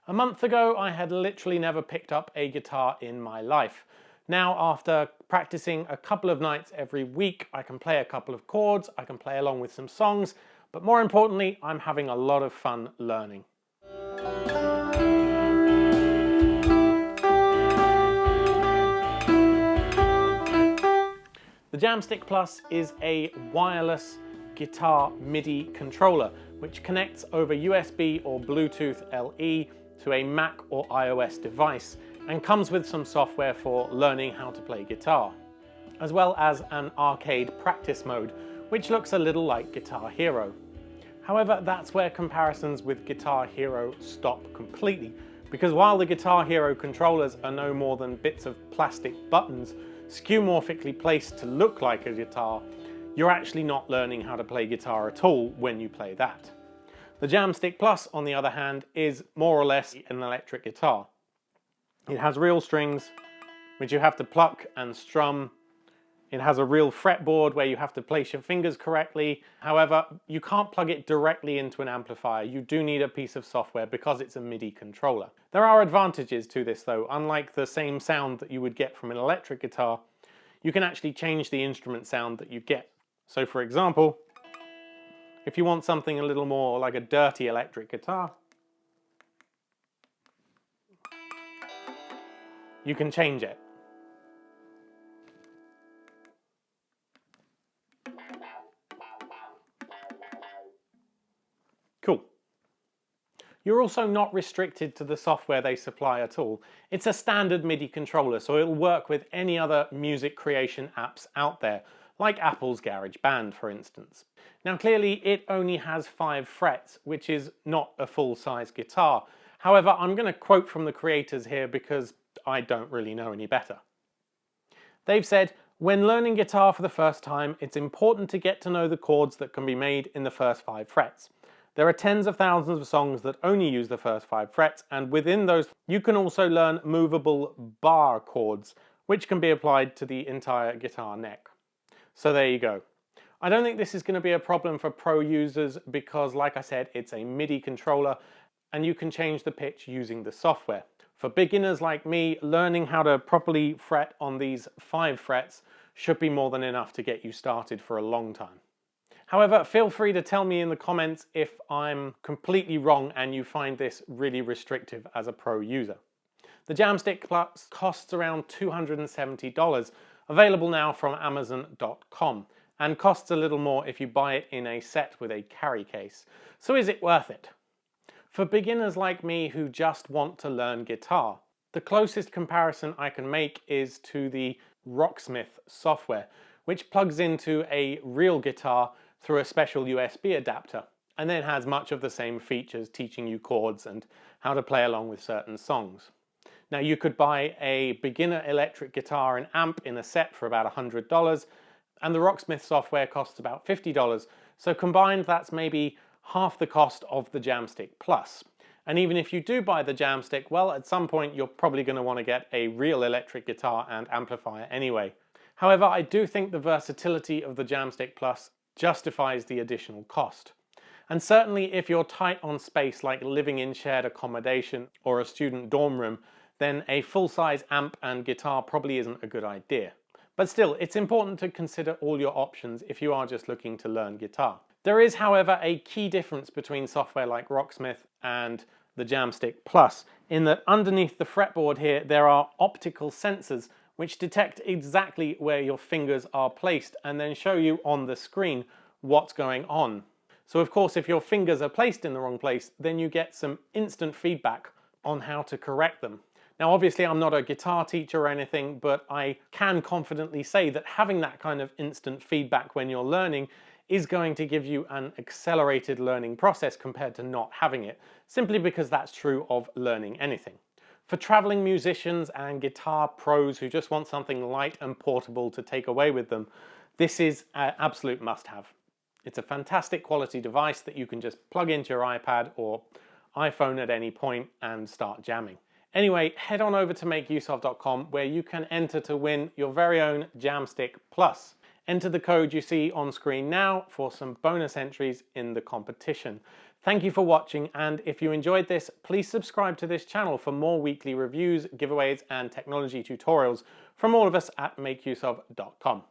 A month ago, I had literally never picked up a guitar in my life. Now, after practicing a couple of nights every week, I can play a couple of chords, I can play along with some songs, but more importantly, I'm having a lot of fun learning. The Jamstik Plus is a wireless guitar MIDI controller which connects over USB or Bluetooth LE to a Mac or iOS device and comes with some software for learning how to play guitar, as well as an arcade practice mode which looks a little like Guitar Hero. However, that's where comparisons with Guitar Hero stop completely, because while the Guitar Hero controllers are no more than bits of plastic buttons skeuomorphically placed to look like a guitar, you're actually not learning how to play guitar at all when you play that. The Jamstik Plus, on the other hand, is more or less an electric guitar. It has real strings, which you have to pluck and strum. It has a real fretboard where you have to place your fingers correctly. However, you can't plug it directly into an amplifier. You do need a piece of software because it's a MIDI controller. There are advantages to this though. Unlike the same sound that you would get from an electric guitar, you can actually change the instrument sound that you get. So for example, if you want something a little more like a dirty electric guitar, you can change it. Cool. You're also not restricted to the software they supply at all. It's a standard MIDI controller, so it'll work with any other music creation apps out there, like Apple's GarageBand, for instance. Now clearly it only has 5 frets, which is not a full-size guitar. However, I'm going to quote from the creators here because I don't really know any better. They've said, "When learning guitar for the first time, it's important to get to know the chords that can be made in the first 5 frets. There are tens of thousands of songs that only use the first 5 frets, and within those you can also learn movable Barre chords, which can be applied to the entire guitar neck." So there you go. I don't think this is going to be a problem for pro users because, like I said, it's a MIDI controller and you can change the pitch using the software. For beginners like me, learning how to properly fret on these 5 frets should be more than enough to get you started for a long time. However, feel free to tell me in the comments if I'm completely wrong and you find this really restrictive as a pro user. The Jamstik Plus costs around $270, available now from Amazon.com, and costs a little more if you buy it in a set with a carry case. So is it worth it? For beginners like me who just want to learn guitar, the closest comparison I can make is to the Rocksmith software, which plugs into a real guitar through a special USB adapter, and then has much of the same features, teaching you chords and how to play along with certain songs. Now you could buy a beginner electric guitar and amp in a set for about $100, and the Rocksmith software costs about $50, so combined that's maybe half the cost of the Jamstik Plus. And even if you do buy the Jamstik, well, at some point you're probably going to want to get a real electric guitar and amplifier anyway. However, I do think the versatility of the Jamstik Plus justifies the additional cost. And certainly if you're tight on space, like living in shared accommodation or a student dorm room, then a full-size amp and guitar probably isn't a good idea. But still, it's important to consider all your options if you are just looking to learn guitar. There is, however, a key difference between software like Rocksmith and the Jamstik Plus, in that underneath the fretboard here there are optical sensors which detect exactly where your fingers are placed and then show you on the screen what's going on. So of course, if your fingers are placed in the wrong place, then you get some instant feedback on how to correct them. Now obviously I'm not a guitar teacher or anything, but I can confidently say that having that kind of instant feedback when you're learning is going to give you an accelerated learning process compared to not having it, simply because that's true of learning anything. For traveling musicians and guitar pros who just want something light and portable to take away with them, this is an absolute must-have. It's a fantastic quality device that you can just plug into your iPad or iPhone at any point and start jamming. Anyway, head on over to makeuseof.com where you can enter to win your very own Jamstik Plus. Enter the code you see on screen now for some bonus entries in the competition. Thank you for watching, and if you enjoyed this, please subscribe to this channel for more weekly reviews, giveaways and technology tutorials from all of us at makeuseof.com.